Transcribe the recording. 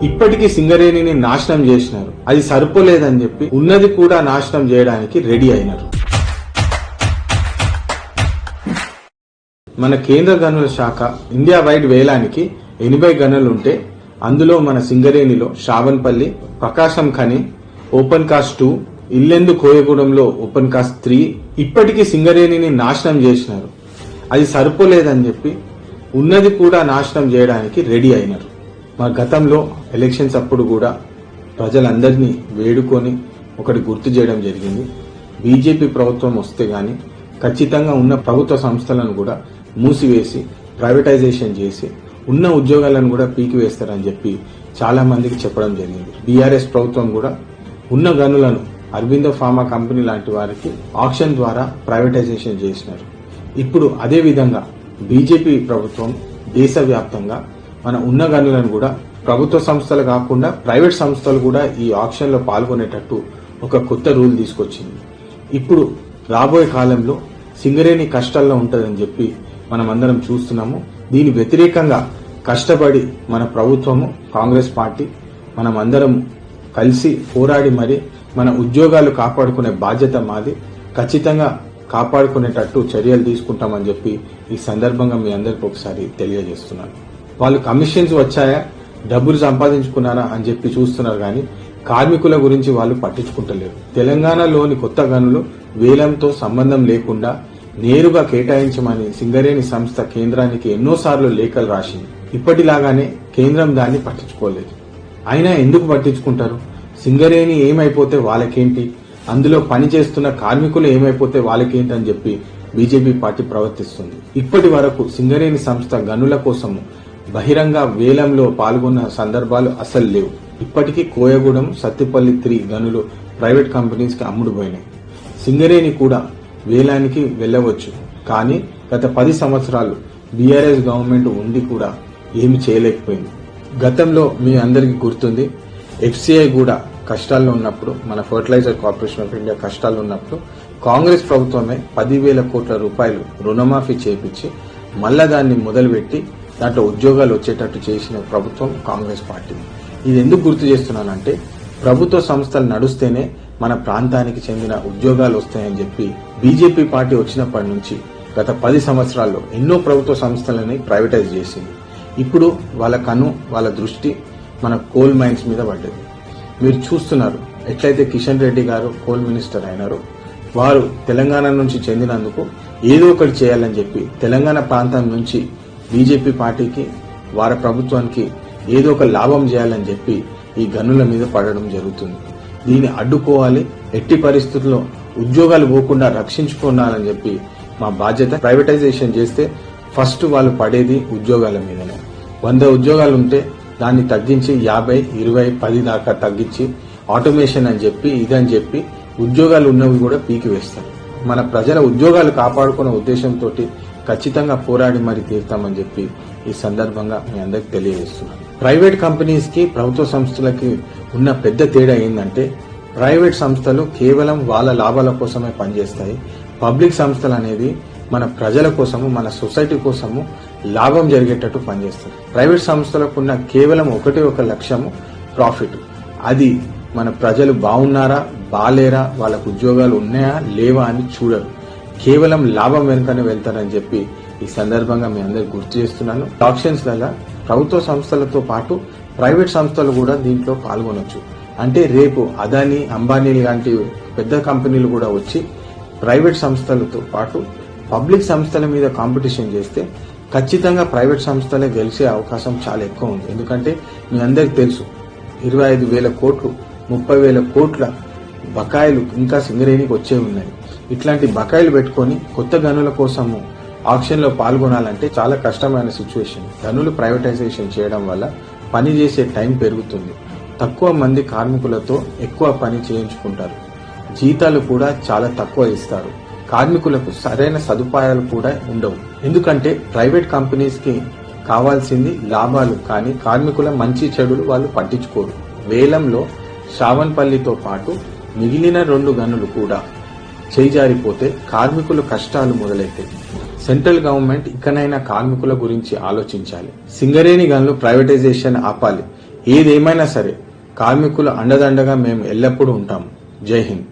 ఇప్పటికీ సింగరేణిని నాశనం చేసినారు. అది సరిపోలేదని చెప్పి ఉన్నది కూడా నాశనం చేయడానికి రెడీ అయినారు. మన కేంద్ర గనుల శాఖ ఇండియా వైడ్ వేలానికి 80 గనులుంటే అందులో మన సింగరేణిలో శ్రావణపల్లి, ప్రకాశం ఖని, ఓపెన్ కాస్ట్ 2, ఇల్లెందు కోయగూడెంలో ఓపెన్ కాస్ట్ 3 ఇప్పటికీ సింగరేణిని నాశనం చేసినారు. అది సరిపోలేదని చెప్పి ఉన్నది కూడా నాశనం చేయడానికి రెడీ అయినారు. మా గతంలో ఎలక్షన్స్ అప్పుడు కూడా ప్రజలందరినీ వేడుకొని ఒకటి గుర్తు చేయడం జరిగింది. బీజేపీ ప్రభుత్వం వస్తే గాని ఖచ్చితంగా ఉన్న ప్రభుత్వ సంస్థలను కూడా మూసివేసి ప్రైవేటైజేషన్ చేసి ఉన్న ఉద్యోగాలను కూడా పీకివేస్తారని చెప్పి చాలా మందికి చెప్పడం జరిగింది. బీఆర్ఎస్ ప్రభుత్వం కూడా ఉన్న గనులను అరబిందో ఫార్మా కంపెనీ లాంటి వారికి ఆక్షన్ ద్వారా ప్రైవేటైజేషన్ చేసినారు. ఇప్పుడు అదే విధంగా బీజేపీ ప్రభుత్వం దేశవ్యాప్తంగా మన ఉన్న గనులను కూడా ప్రభుత్వ సంస్థలు కాకుండా ప్రైవేట్ సంస్థలు కూడా ఈ ఆక్షన్ లో పాల్గొనేటట్టు ఒక కొత్త రూల్ తీసుకొచ్చింది. ఇప్పుడు రాబోయే కాలంలో సింగరేణి కష్టాల్లో ఉంటుందని చెప్పి మనం అందరం చూస్తున్నాము. దీని వ్యతిరేకంగా కష్టపడి మన ప్రభుత్వము, కాంగ్రెస్ పార్టీ మనం అందరం కలిసి పోరాడి మరి మన ఉద్యోగాలు కాపాడుకునే బాధ్యత మాది. ఖచ్చితంగా కాపాడుకునేటట్టు చర్యలు తీసుకుంటామని చెప్పి ఈ సందర్భంగా మీ అందరికి ఒకసారి తెలియజేస్తున్నాను. వాళ్ళు కమిషన్స్ వచ్చాయా, డబ్బులు సంపాదించుకున్నారా అని చెప్పి చూస్తున్నారు కానీ కార్మికుల గురించి వాళ్ళు పట్టించుకుంటలేరు. తెలంగాణలోని కొత్త గనులు వేలంతో సంబంధం లేకుండా నేరుగా కేటాయించమని సింగరేణి సంస్థ కేంద్రానికి ఎన్నోసార్లు లేఖలు రాసింది. ఇప్పటిలాగానే కేంద్రం దాన్ని పట్టించుకోలేదు. అయినా ఎందుకు పట్టించుకుంటారు? సింగరేణి ఏమైపోతే వాళ్ళకేంటి, అందులో పనిచేస్తున్న కార్మికులు ఏమైపోతే వాళ్ళకేంటి అని చెప్పి బీజేపీ పార్టీ ప్రవర్తిస్తుంది. ఇప్పటి వరకు సింగరేణి సంస్థ గనుల కోసము బహిరంగ వేలంలో పాల్గొన్న సందర్భాలు అసలు లేవు. ఇప్పటికీ కోయగూడెం, సత్తిపల్లి 3 గనులు ప్రైవేట్ కంపెనీస్ కి అమ్ముడుపోయినాయి. సింగరేణి కూడా వేలానికి వెళ్లవచ్చు, కానీ గత 10 సంవత్సరాలు బీఆర్ఎస్ గవర్నమెంట్ ఉండి కూడా ఏమి చేయలేకపోయింది. గతంలో మీ అందరికీ గుర్తుంది, ఎఫ్సీఐ కూడా కష్టాల్లో ఉన్నప్పుడు, మన ఫర్టిలైజర్ కార్పొరేషన్ ఆఫ్ ఇండియా కష్టాల్లో ఉన్నప్పుడు కాంగ్రెస్ ప్రభుత్వమే 10,000 కోట్ల రూపాయలు రుణమాఫీ చేపించి మళ్ళా దాన్ని మొదలుపెట్టి దాంట్లో ఉద్యోగాలు వచ్చేటట్టు చేసిన ప్రభుత్వం కాంగ్రెస్ పార్టీ. ఇది ఎందుకు గుర్తు చేస్తున్నానంటే ప్రభుత్వ సంస్థలు నడుస్తేనే మన ప్రాంతానికి చెందిన ఉద్యోగాలు వస్తాయని చెప్పి బీజేపీ పార్టీ వచ్చినప్పటి నుంచి గత 10 సంవత్సరాల్లో ఎన్నో ప్రభుత్వ సంస్థలని ప్రైవేటైజ్ చేసింది. ఇప్పుడు వాళ్ళ దృష్టి మన కోల్ మైన్స్ మీద పడ్డది. మీరు చూస్తున్నారు ఎట్లయితే కిషన్ రెడ్డి గారు కోల్ మినిస్టర్ అయినారో, వారు తెలంగాణ నుంచి చెందినందుకు ఏదో ఒకటి చేయాలని చెప్పి తెలంగాణ ప్రాంతం నుంచి బీజేపీ పార్టీకి, వారి ప్రభుత్వానికి ఏదో ఒక లాభం చేయాలని చెప్పి ఈ గనుల మీద పడడం జరుగుతుంది. దీన్ని అడ్డుకోవాలి, ఎట్టి పరిస్థితుల్లో ఉద్యోగాలు పోకుండా రక్షించుకోవాలని చెప్పి మా బాధ్యత. ప్రైవేటైజేషన్ చేస్తే ఫస్ట్ వాళ్ళు పడేది ఉద్యోగాల మీదనే. 100 ఉద్యోగాలు ఉంటే దాన్ని తగ్గించి 50, 20, 10 దాకా తగ్గించి ఆటోమేషన్ అని చెప్పి ఇదని చెప్పి ఉద్యోగాలు ఉన్నవి కూడా పీకి వేస్తారు. మన ప్రజల ఉద్యోగాలు కాపాడుకునే ఉద్దేశంతో ఖచ్చితంగా పోరాడి మరి తీరుతామని చెప్పి ఈ సందర్భంగా మీ అందరికి తెలియజేస్తున్నాను. ప్రైవేట్ కంపెనీస్ కి ప్రభుత్వ సంస్థలకి ఉన్న పెద్ద తేడా ఏంటంటే ప్రైవేట్ సంస్థలు కేవలం వాళ్ళ లాభాల కోసమే పనిచేస్తాయి. పబ్లిక్ సంస్థలు అనేది మన ప్రజల కోసము, మన సొసైటీ కోసము లాభం జరిగేటట్టు పనిచేస్తాయి. ప్రైవేట్ సంస్థలకు ఉన్న కేవలం ఒక లక్ష్యము ప్రాఫిట్. అది మన ప్రజలు బాగున్నారా బాలేరా, వాళ్ళకు ఉద్యోగాలు ఉన్నాయా లేవా అని చూడరు. కేవలం లాభం వెనుకనే వెళ్తారని చెప్పి ఈ సందర్భంగా మీ అందరికి గుర్తు చేస్తున్నాను. ఆక్షన్స్ లలో ప్రభుత్వ సంస్థలతో పాటు ప్రైవేట్ సంస్థలు కూడా దీంట్లో పాల్గొనొచ్చు. అంటే రేపు అదానీ, అంబానీ లాంటి పెద్ద కంపెనీలు కూడా వచ్చి ప్రైవేట్ సంస్థలతో పాటు పబ్లిక్ సంస్థల మీద కాంపిటీషన్ చేస్తే ఖచ్చితంగా ప్రైవేట్ సంస్థలే గెలిచే అవకాశం చాలా ఎక్కువ ఉంది. ఎందుకంటే మీ అందరికి తెలుసు 25,000 కోట్లు, 30,000 కోట్ల బకాయిలు ఇంకా సింగరేణికి వచ్చే ఉన్నాయి. ఇట్లాంటి బకాయిలు పెట్టుకుని కొత్త గనుల కోసము ఆక్షన్ లో పాల్గొనాలంటే చాలా కష్టమైన సిచ్యువేషన్. గనులు ప్రైవేటైజేషన్ చేయడం వల్ల పని చేసే టైం పెరుగుతుంది. తక్కువ మంది కార్మికులతో ఎక్కువ పని చేయించుకుంటారు. జీతాలు కూడా చాలా తక్కువ ఇస్తారు. కార్మికులకు సరైన సదుపాయాలు కూడా ఉండవు. ఎందుకంటే ప్రైవేట్ కంపెనీస్ కి కావాల్సింది లాభాలు, కానీ కార్మికుల మంచి చెడులు వాళ్ళు పట్టించుకోరు. వేలంలో శ్రావణపల్లితో పాటు మిగిలిన 2 గనులు కూడా చేజారిపోతే కార్మికుల కష్టాలు మొదలైతాయి. సెంట్రల్ గవర్నమెంట్ ఇకనైనా కార్మికుల గురించి ఆలోచించాలి. సింగరేణి గనులు ప్రైవేటైజేషన్ ఆపాలి. ఏదేమైనా సరే కార్మికుల అండదండగా మేము ఎల్లప్పుడూ ఉంటాము. జై హింద్.